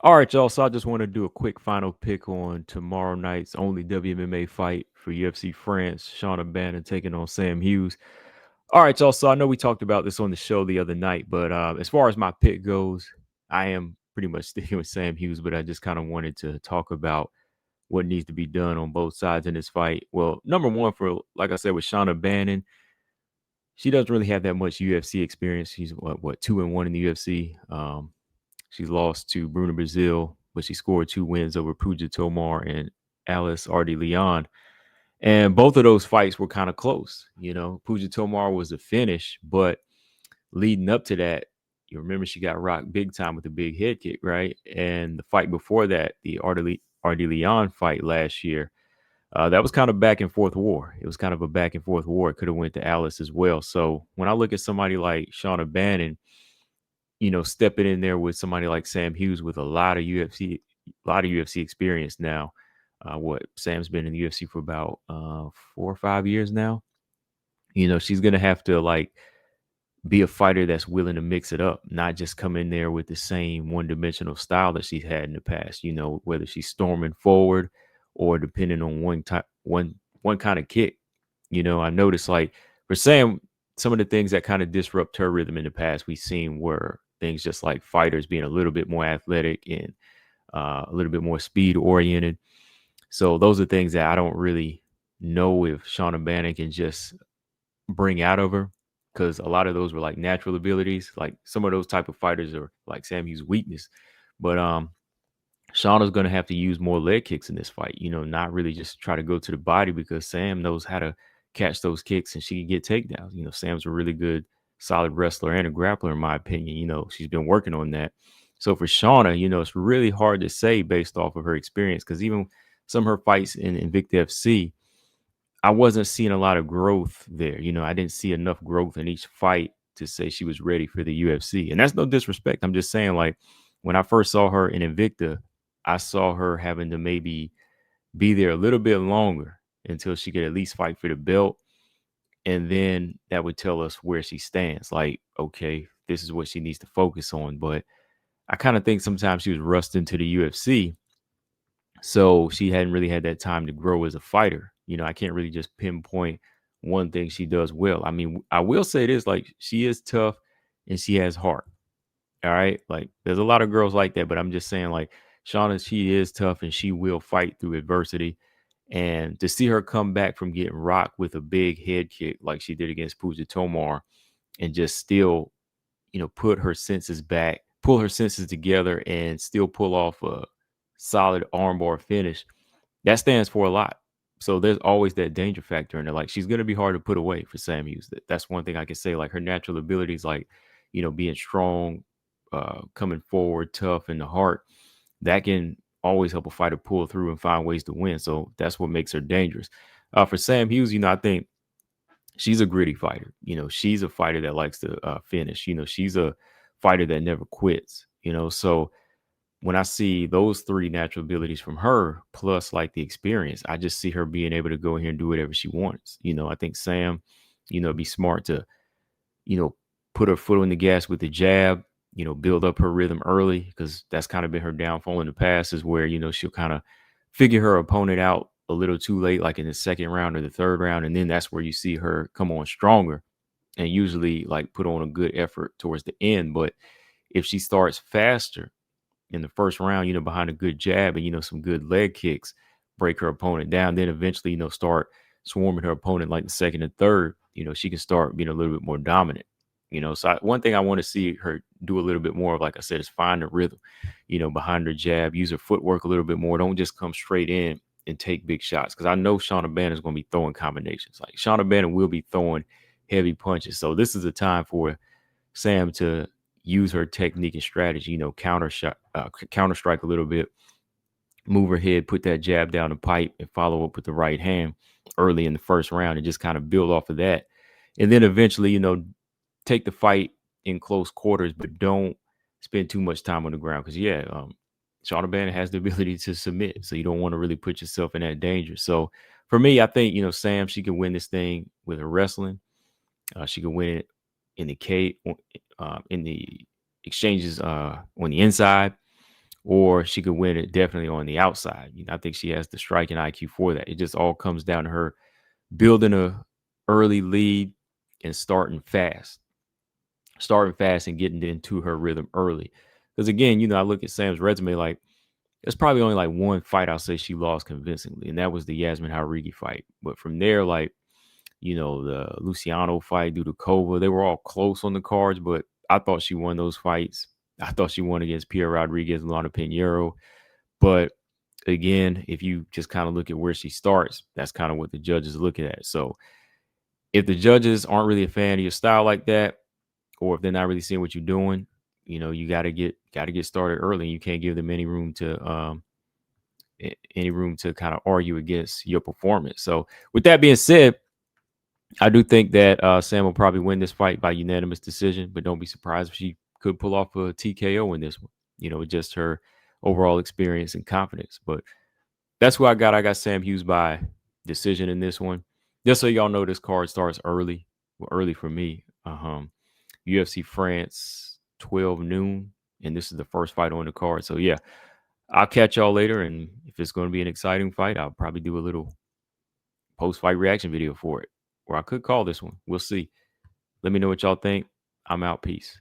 All right, y'all. So I just want to do a quick final pick on tomorrow night's only WMMA fight for UFC France. Shauna Bannon taking on Sam Hughes. All right, y'all. So I know we talked about this on the show the other night, but as far as my pick goes, I am pretty much sticking with Sam Hughes, but I just kind of wanted to talk about what needs to be done on both sides in this fight. Well, number one, for like I said, with Shauna Bannon, she doesn't really have that much UFC experience. She's what 2-1 in the UFC. She's lost to Bruna Brazil, but she scored 2 wins over Puja Tomar and Alice Ardi Leon. And both of those fights were kind of close. Puja Tomar was a finish, but leading up to that, you remember she got rocked big time with a big head kick, right? And the fight before that, the Ardi Leon fight last year, that was kind of back and forth war. It was kind of a back and forth war. It could have went to Alice as well. So when I look at somebody like Shauna Bannon, stepping in there with somebody like Sam Hughes with a lot of UFC experience now. What Sam's been in the UFC for about 4 or 5 years now. She's gonna have to like be a fighter that's willing to mix it up, not just come in there with the same one-dimensional style that she's had in the past. Whether she's storming forward or depending on one kind of kick. I noticed like for Sam, some of the things that kind of disrupt her rhythm in the past we've seen were things just like fighters being a little bit more athletic and a little bit more speed oriented. So those are things that I don't really know if Shauna Bannon can just bring out of her, because a lot of those were like natural abilities. Like some of those type of fighters are like Sam Hughes' weakness. But Shauna's going to have to use more leg kicks in this fight, not really just try to go to the body, because Sam knows how to catch those kicks and she can get takedowns. Sam's a really good, solid wrestler and a grappler, in my opinion. She's been working on that. So for Shauna, it's really hard to say based off of her experience, because even some of her fights in Invicta FC, I wasn't seeing a lot of growth there. I didn't see enough growth in each fight to say she was ready for the UFC. And that's no disrespect. I'm just saying, like, when I first saw her in Invicta, I saw her having to maybe be there a little bit longer until she could at least fight for the belt. And then that would tell us where she stands. Like, okay, this is what she needs to focus on. But I kind of think sometimes she was rushed into the UFC, so she hadn't really had that time to grow as a fighter. I can't really just pinpoint one thing she does well. I mean, I will say this, like, she is tough and she has heart. All right. Like, there's a lot of girls like that, but I'm just saying, like, Shauna, she is tough and she will fight through adversity. And to see her come back from getting rocked with a big head kick like she did against Puja Tomar, and just still, put her senses back, pull her senses together, and still pull off a solid armbar finish, that stands for a lot. So there's always that danger factor in there. Like, she's gonna be hard to put away for Sam Hughes. That's one thing I can say. Like, her natural abilities, like, being strong, coming forward, tough in the heart, that can always help a fighter pull through and find ways to win. So that's what makes her dangerous. For Sam Hughes, I think she's a gritty fighter. She's a fighter that likes to finish. She's a fighter that never quits. So when I see those three natural abilities from her, plus like the experience, I just see her being able to go in here and do whatever she wants. I think Sam, be smart to, you know, put her foot on the gas with the jab, build up her rhythm early, because that's kind of been her downfall in the past, is where, she'll kind of figure her opponent out a little too late, like in the second round or the third round. And then that's where you see her come on stronger and usually like put on a good effort towards the end. But if she starts faster in the first round, behind a good jab and, some good leg kicks, break her opponent down, then eventually, start swarming her opponent like the second and third, she can start being a little bit more dominant. So one thing I want to see her do a little bit more of, like I said, is find the rhythm, behind her jab, use her footwork a little bit more. Don't just come straight in and take big shots, because I know Shauna Bannon is going to be throwing combinations. Like, Shauna Bannon will be throwing heavy punches. So this is a time for Sam to use her technique and strategy, counter strike a little bit, move her head, put that jab down the pipe, and follow up with the right hand early in the first round, and just kind of build off of that. And then eventually, take the fight in close quarters, but don't spend too much time on the ground. Because Shauna Bannon has the ability to submit, so you don't want to really put yourself in that danger. So for me, I think Sam, she can win this thing with her wrestling. She can win it in the in the exchanges on the inside, or she could win it definitely on the outside. I think she has the striking IQ for that. It just all comes down to her building a early lead and starting fast and getting into her rhythm early. Because again, I look at Sam's resume, like it's probably only like one fight I'll say she lost convincingly, and that was the Yasmin Haurigi fight. But from there, like, the Luciano fight, Dudakova, they were all close on the cards, but I thought she won those fights. I thought she won against Pierre Rodriguez and Lana Pinheiro. But again, if you just kind of look at where she starts, that's kind of what the judges are looking at. So if the judges aren't really a fan of your style like that, or if they're not really seeing what you're doing, you got to get started early. You can't give them any room to kind of argue against your performance. So with that being said, I do think that Sam will probably win this fight by unanimous decision, but don't be surprised if she could pull off a TKO in this one. Just her overall experience and confidence. But that's who I got. I got Sam Hughes by decision in this one. Just so y'all know, this card starts early. Well, early for me. UFC France, 12 noon, and this is the first fight on the card. So yeah, I'll catch y'all later, and if it's going to be an exciting fight, I'll probably do a little post-fight reaction video for it, or I could call this one. We'll see. Let me know what y'all think. I'm out. Peace.